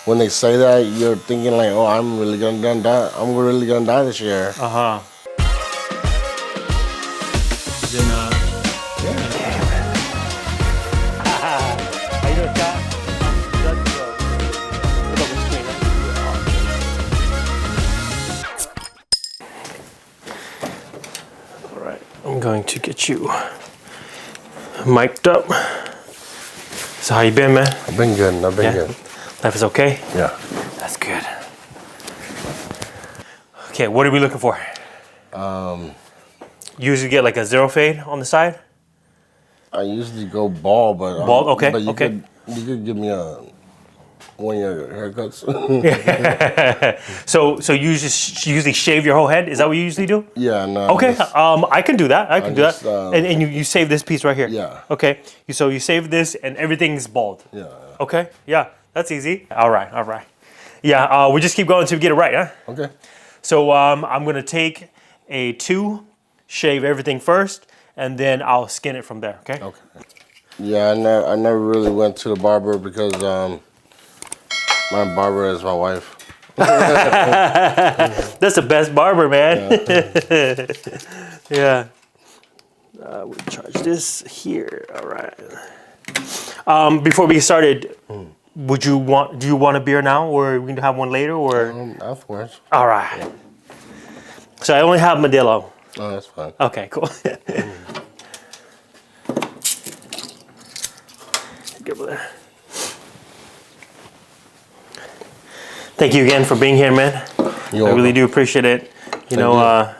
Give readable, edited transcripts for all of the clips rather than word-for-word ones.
when they say that, you're thinking like, oh, I'm really gonna die. I'm really gonna die this year. Uh-huh. Then, how you doing, Scott? All right, I'm going to get you mic'd up. So how you been, man? I've been good. I've been good. Life is okay? Yeah. That's good. Okay, what are we looking for? You usually get like a zero fade on the side? I usually go bald, but Bald? Okay, But you okay. could give me one of your haircuts. So you usually shave your whole head? Is that what you usually do? Yeah. No. Okay. I can do that. I can do that. And you save this piece right here. Yeah. Okay. So you save this and everything's bald. Yeah. Okay. Yeah. That's easy. All right. All right. Yeah. We just keep going until we get it right, huh? Okay. So I'm gonna take a 2, shave everything first, and then I'll skin it from there. Okay. Okay. Yeah. I never really went to the barber because my barber is my wife. That's the best barber, man. Yeah. We charge this here. All right. Before we get started, do you want a beer now, or we can have one later, or? Afterwards. All right. So I only have Modelo. Oh, that's fine. Okay, cool. Get over there. Thank you again for being here, man. I really do appreciate it. You know,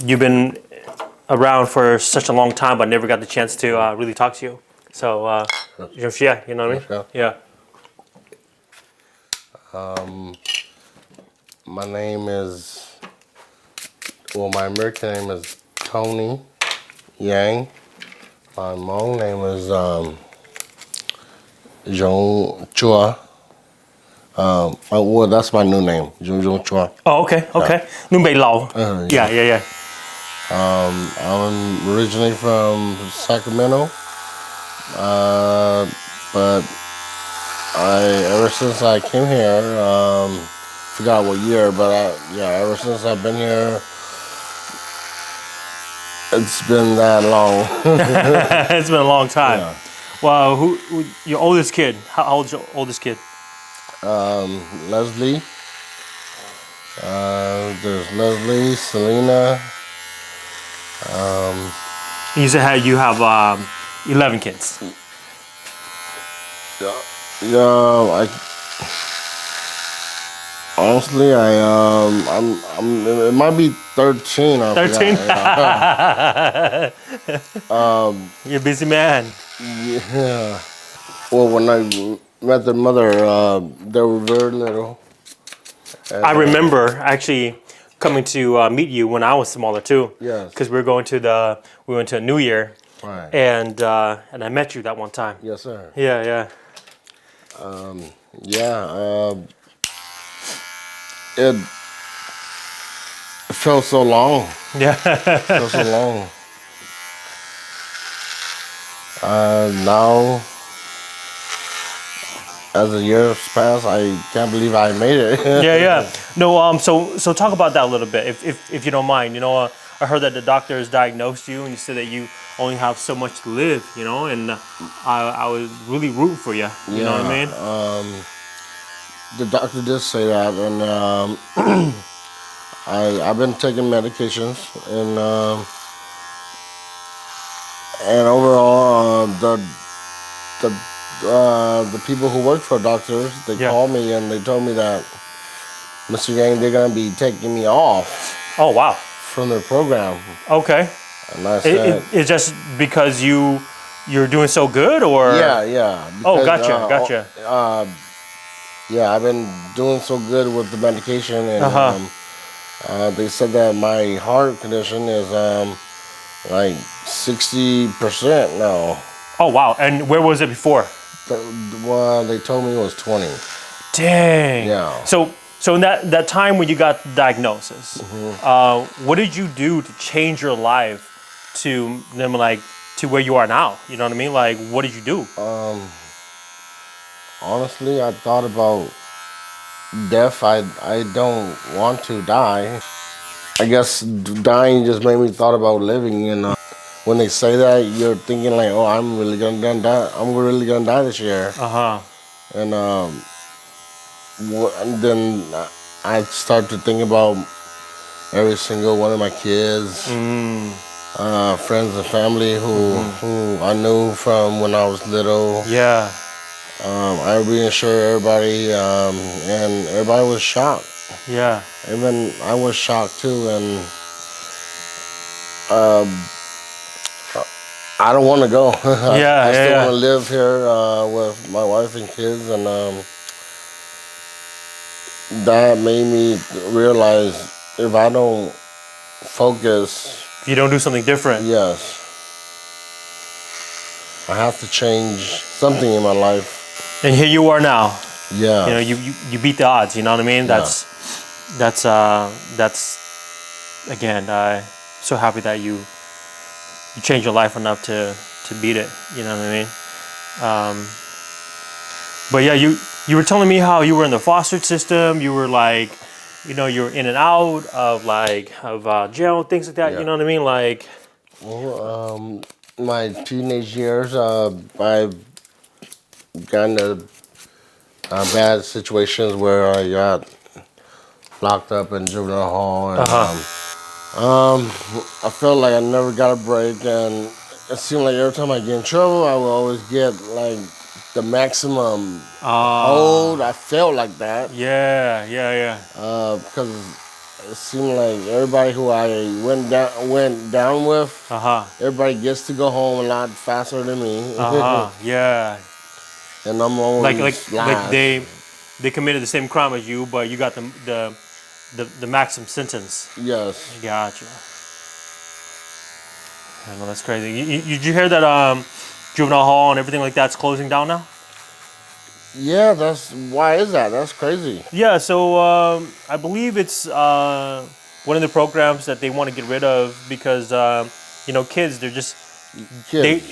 you've been around for such a long time, but never got the chance to really talk to you. So, yeah, you know what I mean? Yeah. My name is, my American name is Tony Yang. My Hmong name is Jong Chua. Well, that's my new name, Jong Chua. Oh, okay, okay. Nung Bei Lao. Yeah. I'm originally from Sacramento, but ever since I came here, forgot what year, but ever since I've been here, it's been that long. It's been a long time. Yeah. Wow, who your oldest kid? How old's your oldest kid? Leslie. There's Leslie, Selena. You said you have 11 kids. Yeah. Honestly, it might be 13. 13. You're a busy man. Yeah. Well, when I met their mother, they were very little. And, I remember actually coming to meet you when I was smaller too. Yes. Because we went to a New Year. Right. And I met you that one time. Yes, sir. Yeah. It felt so long. Yeah. Felt so long. Now, as the years pass, I can't believe I made it. Yeah. No. So talk about that a little bit, if you don't mind. You know, I heard that the doctors diagnosed you, and you said that you only have so much to live. You know, and I was really rooting for you. You know what I mean? The doctor did say that, and I've been taking medications, and overall, the people who work for doctors, they called me and they told me that, Mr. Yang, they're gonna be taking me off. Oh wow! From their program. Okay. And I said, it's just because you're doing so good, or? Yeah. Because, gotcha. Yeah, I've been doing so good with the medication, and they said that my heart condition is like 60% now. Oh wow! And where was it before? Well, they told me it was 20. Dang. Yeah. So in that time when you got the diagnosis, what did you do to change your life to where you are now? You know what I mean? Like, what did you do? honestly, I thought about death. I don't want to die. I guess dying just made me thought about living. And when they say that, you're thinking like, oh, I'm really gonna die. I'm really gonna die this year. Uh-huh. And and then I start to think about every single one of my kids, friends and family who I knew from when I was little. Yeah. I reassured everybody, and everybody was shocked. Yeah. Even I was shocked too, and um, I don't want to go. I still want to live here with my wife and kids, and that made me realize if I don't focus, You don't do something different. yes, I have to change something in my life. And here you are now. Yeah, You know, you beat the odds, you know what I mean? Yeah. That's again, I'm so happy that you changed your life enough to beat it, you know what I mean? But yeah, you were telling me how you were in the foster system, you were like, you know, you were in and out of jail, things like that, Yeah. you know what I mean? Like, well, my teenage years, I've gotten into bad situations where I got locked up in juvenile hall, and I felt like I never got a break, and it seemed like every time I get in trouble, I would always get like the maximum hold. I felt like that yeah. because it seemed like everybody who I went down with, everybody gets to go home a lot faster than me. Yeah. And I'm always Like they committed the same crime as you, but you got the maximum sentence. Yes. Gotcha. I know that's crazy. Did you hear that juvenile hall and everything like that's closing down now? Yeah, why is that? That's crazy. Yeah, so I believe it's one of the programs that they want to get rid of because you know, kids, they're just Kids.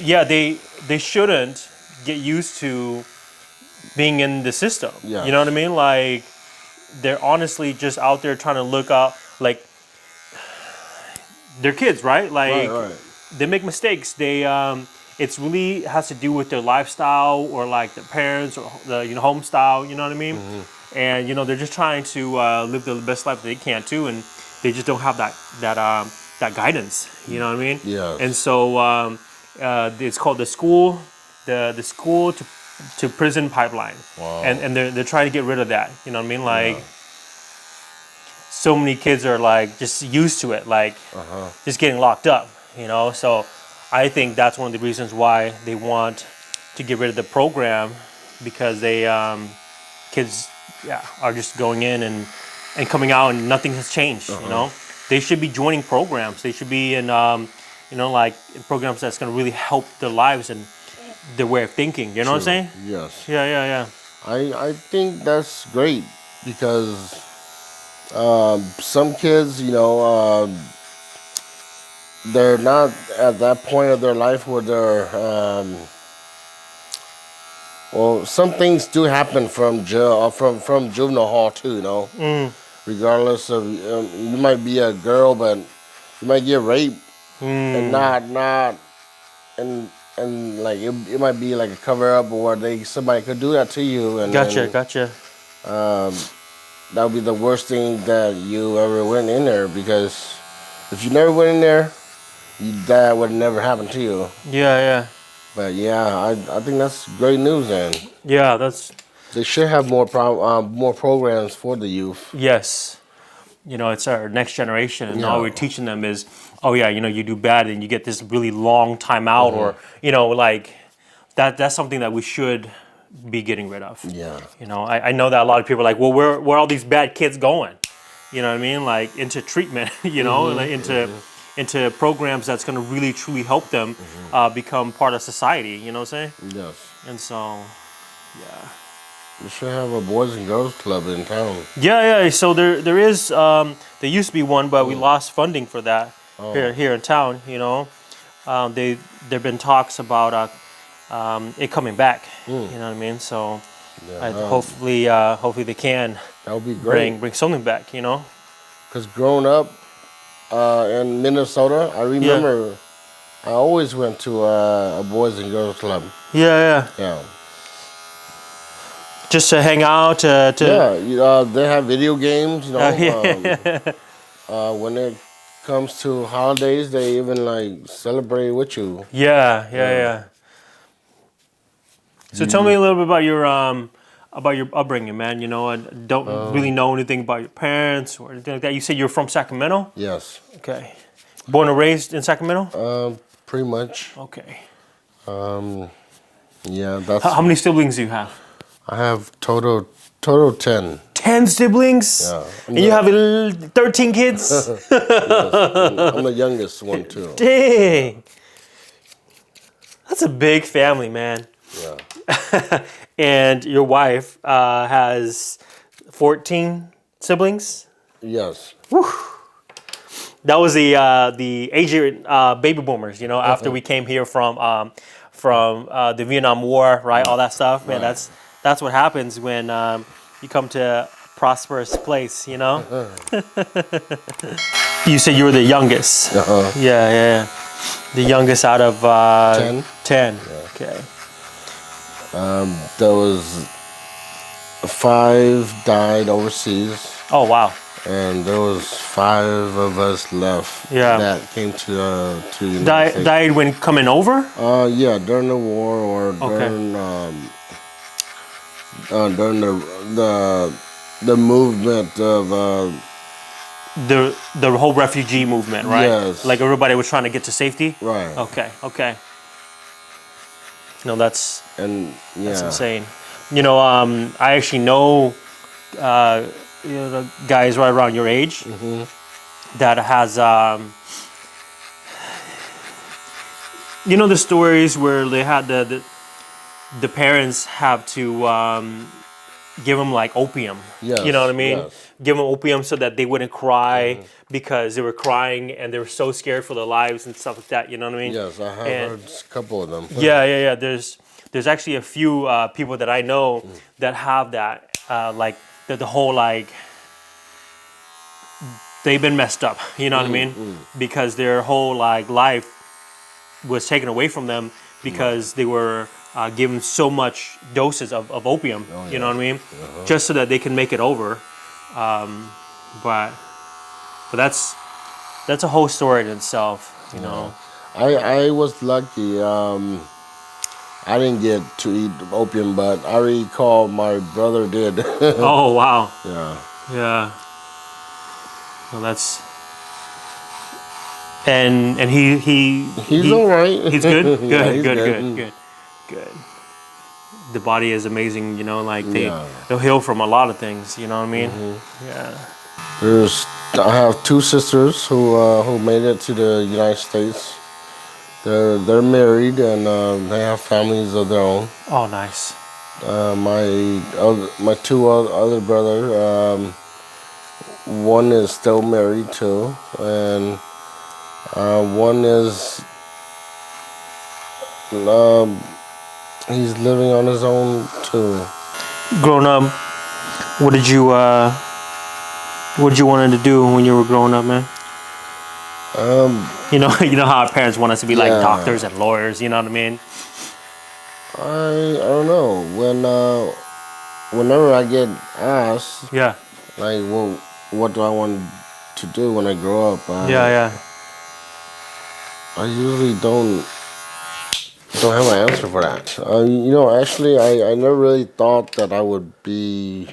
they shouldn't get used to being in the system. Yes. You know what I mean? Like they're honestly just out there trying to look out, like they're kids, right? Like Right. they make mistakes. They it's really has to do with their lifestyle or like their parents or the home style. You know what I mean? And you know they're just trying to live the best life they can too, and they just don't have that guidance. You know what I mean? Yes. And so it's called the school to prison pipeline. Wow. And they're trying to get rid of that. You know what I mean? Like so many kids are like just used to it, like just getting locked up. You know, so I think that's one of the reasons why they want to get rid of the program because they kids are just going in and coming out and nothing has changed. You know, they should be joining programs. They should be in you know, like in programs that's going to really help their lives and their way of thinking. You know what I'm saying? Yes. Yeah. I think that's great because some kids, you know, they're not at that point of their life where they're well, some things do happen from jail, from juvenile hall too, you know. Regardless of you might be a girl, but you might get raped and not and like it might be like a cover up or somebody could do that to you, and Gotcha. that would be the worst thing that you ever went in there, because if you never went in there, that would never happen to you. Yeah. But yeah, I think that's great news. Then Yeah, that's they should have more programs for the youth. yes. You know, it's our next generation, and all Yeah. we're teaching them is, oh yeah, you know, you do bad and you get this really long time out, or you know, like that's something that we should be getting rid of. Yeah. You know, I know that a lot of people are like, well, where are all these bad kids going? You know what I mean? Like into treatment, you know, like into programs that's going to really truly help them become part of society. You know what I'm saying? Yes. And so, yeah. We should have a boys and girls club in town. Yeah. So there is there used to be one, but we lost funding for that here in town. You know, there've been talks about it coming back. You know what I mean? So Yeah, hopefully they can that would be great. bring something back. You know. Because growing up in Minnesota, I remember I always went to a boys and girls club. Yeah. Yeah. Just to hang out. They have video games. When it comes to holidays, they even like celebrate with you. Yeah. So tell me a little bit about your upbringing, man. You know, I don't really know anything about your parents or anything like that. You said you're from Sacramento? Yes. Okay. Born and raised in Sacramento? Pretty much. Okay. Yeah, that's. How many siblings do you have? I have total 10. 10 siblings? Yeah. And you have 13 kids? Yes. I'm the youngest one too. Dang. That's a big family, man. Yeah. And your wife has 14 siblings? Yes. Whew. That was the Asian baby boomers, you know, after we came here from the Vietnam War, right? All that stuff, man. Right. That's what happens when you come to a prosperous place, you know. You said you were the youngest. Yeah. The youngest out of 10. 10. Yeah. Okay. There was 5 died overseas. Oh wow. And there was 5 of us left. Yeah. That came to the United States. Died when coming over? Yeah, during the war or during the movement of the whole refugee movement, right? Yes. Like everybody was trying to get to safety. right. Okay. No, that's That's insane. You know, I actually know, the guys right around your age that has, you know, the stories where they had the parents have to give them like opium. Yes, You know what I mean? yes. Give them opium so that they wouldn't cry because they were crying and they were so scared for their lives and stuff like that. You know what I mean? Yes, I have heard a couple of them. Yeah. There's actually a few people that I know that have that, like the whole like they've been messed up. You know what I mean? Because their whole like life was taken away from them because they were given so much doses of opium. You know what I mean? Just so that they can make it over. But that's a whole story in itself. You know. I was lucky. I didn't get to eat opium, but I recall my brother did. Oh wow. Yeah. Well, that's and he's all right. He's good. Yeah, Good. The body is amazing, you know. Like they'll heal from a lot of things. You know what I mean? Yeah. I have 2 sisters who made it to the United States. They're married and they have families of their own. Oh, nice. My 2 other brothers, one is still married too, and one is he's living on his own too. Growing up, what did you wanted to do when you were growing up, man? You know how our parents want us to be like doctors and lawyers. You know what I mean? I don't know. Whenever I get asked, like, well, what do I want to do when I grow up? I usually don't have an answer for that. Actually, I never really thought that I would be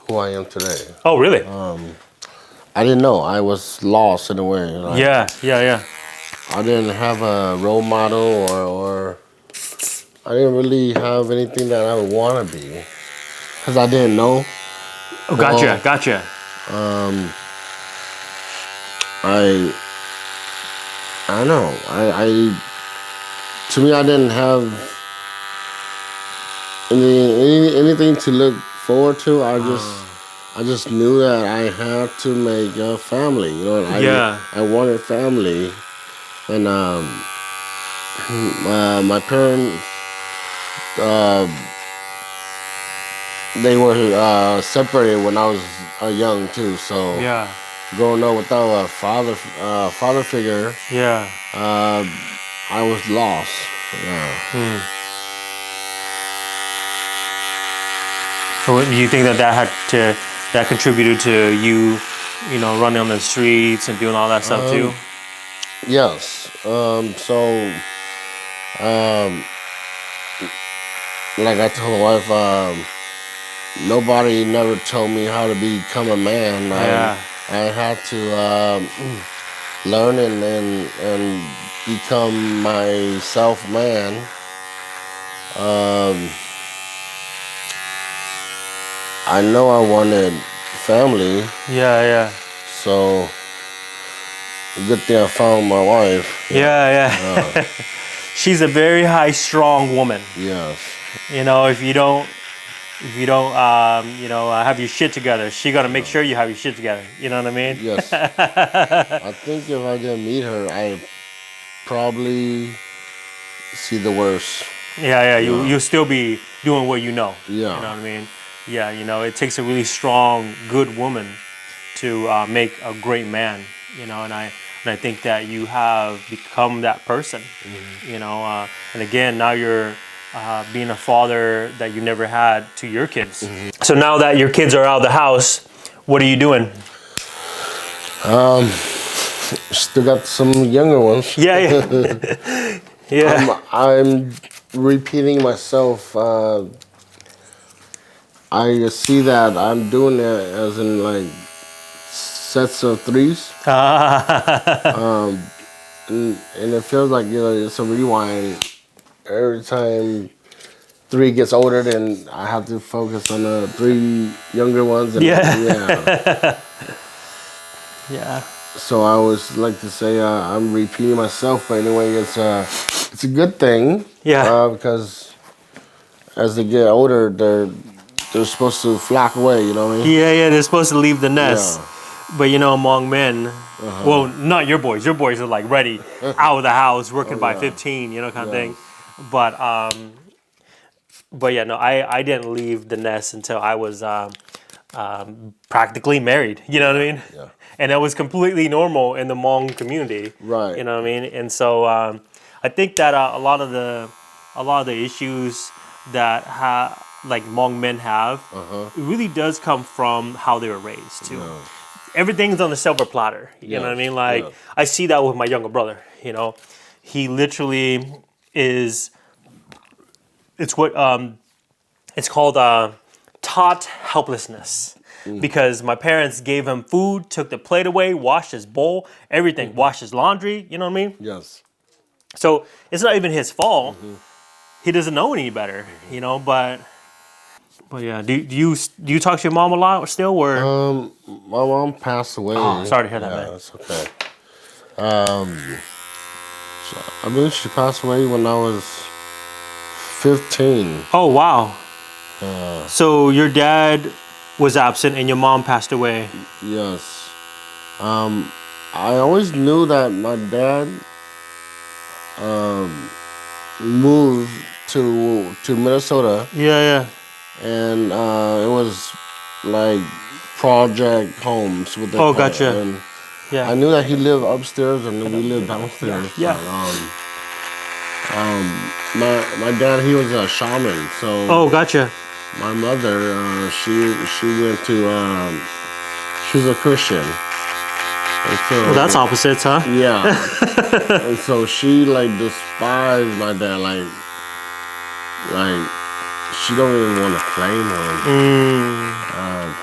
who I am today. Oh, really? I didn't know. I was lost in a way. Like, yeah. I didn't have a role model or I didn't really have anything that I would want to be because I didn't know. Oh, gotcha. I don't know. To me, I didn't have anything to look forward to. I just knew that I had to make a family. You know, I wanted family, and my parents they were separated when I was young too. So Yeah. growing up without a father figure, Yeah. I was lost. Yeah. So do you think that contributed to you, running on the streets and doing all that stuff too? Yes. Um, like I told my wife, nobody never told me how to become a man. Yeah. I had to learn and become myself, man. I know I wanted family, Yeah. Yeah. so good thing I found my wife. Yeah. She's a very high, strong woman. Yes. If you don't, have your shit together, she gonna make sure you have your shit together. You know what I mean? Yes. I think if I didn't meet her, I probably see the worst. Yeah. You'll still be doing what you know. Yeah. You know what I mean? Yeah. It takes a really strong, good woman to make a great man. And I think that you have become that person. And again, now you're being a father that you never had to your kids. So now that your kids are out of the house, what are you doing? Still got some younger ones. Yeah. Yeah. I'm repeating myself. I see that I'm doing it as in like sets of threes. And it feels like it's a rewind. Every time three gets older, then I have to focus on the three younger ones. And, Yeah. Yeah. So I always like to say I'm repeating myself, but anyway, it's a good thing. Yeah. Because as they get older, they're supposed to flock away. You know what I mean? Yeah. They're supposed to leave the nest. Yeah. But among men, well, not your boys. Your boys are like ready out of the house, working by 15, kind of thing. But yeah, no, I didn't leave the nest until I was practically married. You know what I mean? Yeah. And it was completely normal in the Hmong community. Right. You know what I mean? And so I think that a lot of the issues that like Hmong men have, it really does come from how they were raised too. Yeah. Everything's on the silver platter. You know what I mean? Like I see that with my younger brother. He literally is. It's what it's called taught helplessness. Because my parents gave him food, took the plate away, washed his bowl, everything, washed his laundry. You know what I mean? Yes. So it's not even his fault. He doesn't know any better. But yeah. Do you talk to your mom a lot still, or? My mom passed away. Oh, sorry to hear that, man. That's okay. So I believe she passed away when I was 15. Oh wow. So your dad was absent and your mom passed away. Yes. I always knew that my dad moved to Minnesota. Yeah. And it was like project homes with the Gotcha. And Yeah. I knew that he lived upstairs and we lived downstairs. Yeah. But, my dad, he was a shaman. So Oh, gotcha. my mother, she went to she was a Christian. And so, Well, that's opposites, huh? Yeah. And so she like despised my dad, like she don't even want to claim him.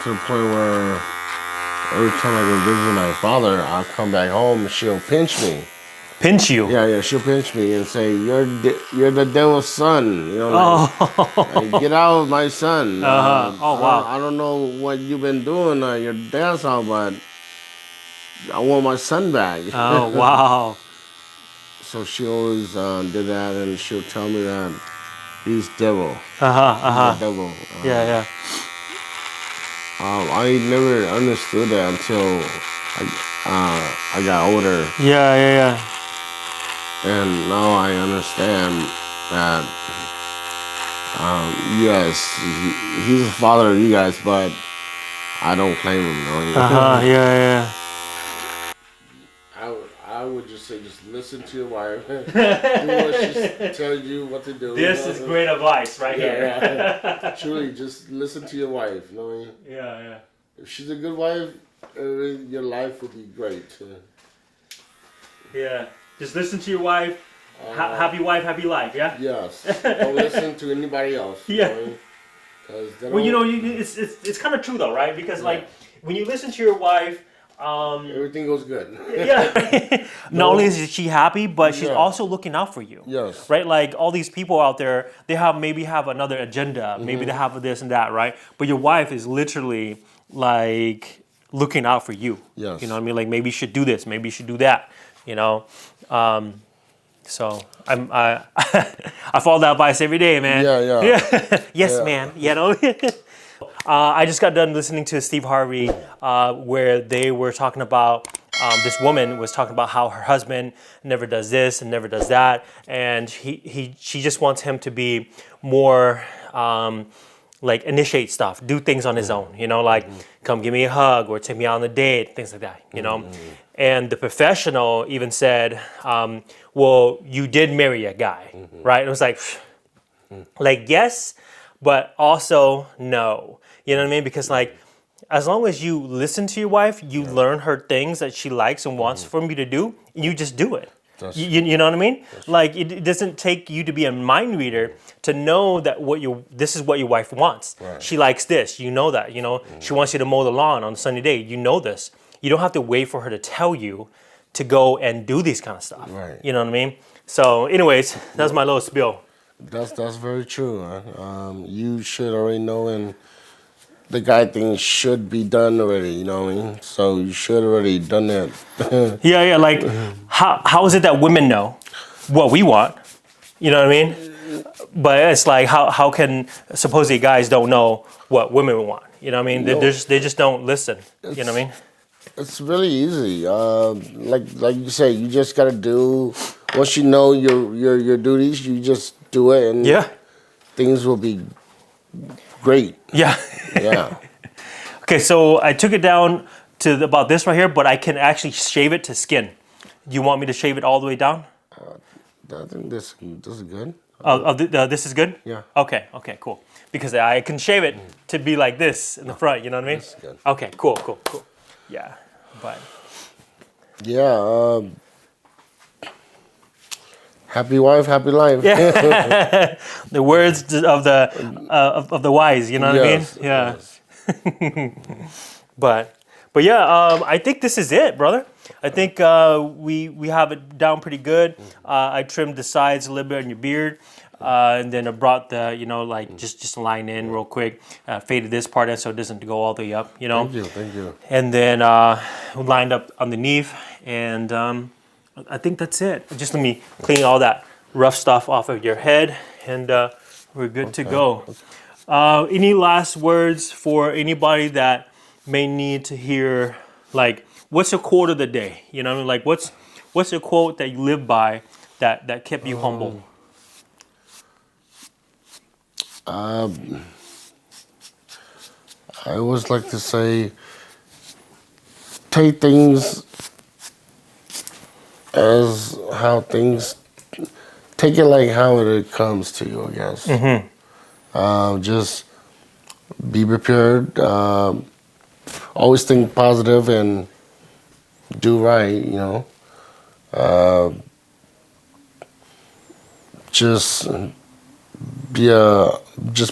To the point where every time I go visit my father, I'll come back home and she'll pinch me. Pinch you? Yeah, she'll pinch me and say, "You're the devil's son." Like, get out of my son. Oh wow. I don't know what you've been doing your dad's house, but I want my son back. Oh wow. So she always did that, and she'll tell me that he's devil. He's the devil. Yeah. I never understood that until I got older. Yeah. And now I understand that Yes, he's the father of you guys, but I don't claim him. Yeah. I would just say, just listen to your wife. Do what she tells you what to do. This is great advice right here. Yeah. Truly, just listen to your wife. You know what I mean? Yeah. If she's a good wife, your life will be great. Yeah. Just listen to your wife. Happy wife, happy life. Yeah. Yes. Don't listen to anybody else. Yeah. Well, it's kind of true though, right? Because like when you listen to your wife, everything goes good. Yeah. Not only is she happy, but she's also looking out for you. Yes. Right? Like all these people out there, they maybe have another agenda. Maybe they have this and that, right? But your wife is literally like looking out for you. Yes. You know what I mean? Like maybe you should do this, maybe you should do that. You know? So I follow that advice every day, man. Yeah. Yes, man. You know. I just got done listening to Steve Harvey, where they were talking about this woman was talking about how her husband never does this and never does that, and she just wants him to be more like initiate stuff, do things on his own. You know, like come give me a hug or take me out on a date, things like that. You know. And the professional even said, well, you did marry a guy, right? It was like, yes, but also no. You know what I mean? Because like, as long as you listen to your wife, you learn her things that she likes and wants for you to do, you just do it. You know what I mean? Like, it doesn't take you to be a mind reader to know that this is what your wife wants. Right. She likes this. You know that. You know, she wants you to mow the lawn on a sunny day. You know this. You don't have to wait for her to tell you to go and do these kind of stuff. Right. You know what I mean? So, anyways, that's my little spiel. That's very true. You should already know, and the guy thing should be done already. You know what I mean? So you should already done that. Yeah. Like, how is it that women know what we want? You know what I mean? But it's like, how can supposedly guys don't know what women want? You know what I mean? They just don't listen. You know what I mean? It's really easy. Like you say, you just gotta do. Once you know your duties, you just do it, and things will be great. Yeah. Yeah. Okay, so I took it down to about this right here, but I can actually shave it to skin. Do you want me to shave it all the way down? I think this is good. This is good? Yeah. Okay, cool. Because I can shave it to be like this in the front, you know what I mean? That's good. Okay, cool. Yeah, but... Yeah, happy wife, happy life. Yeah. The words of the wise, you know what I mean? Yeah. Yes. But yeah, I think this is it, brother. I think we have it down pretty good. I trimmed the sides a little bit on your beard. And then I brought the, just a line in real quick. Faded this part in so it doesn't go all the way up, Thank you. And then lined up underneath. And I think that's it. Just let me clean all that rough stuff off of your head. And we're good to go. Any last words for anybody that may need to hear, like, what's a quote of the day? You know what I mean? Like, what's a quote that you live by that kept you humble? I always like to say, take things as how things, take it like how it comes to you, I guess. Just be prepared, always think positive and do right, just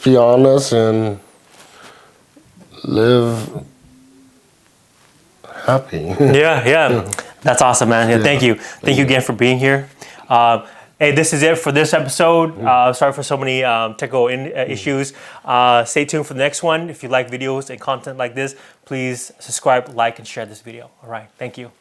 be honest and live happy. Yeah. That's awesome, man. Yeah, thank you. Thank you again for being here. Hey, this is it for this episode. Sorry for so many technical issues. Stay tuned for the next one. If you like videos and content like this, please subscribe, like, and share this video. All right. Thank you.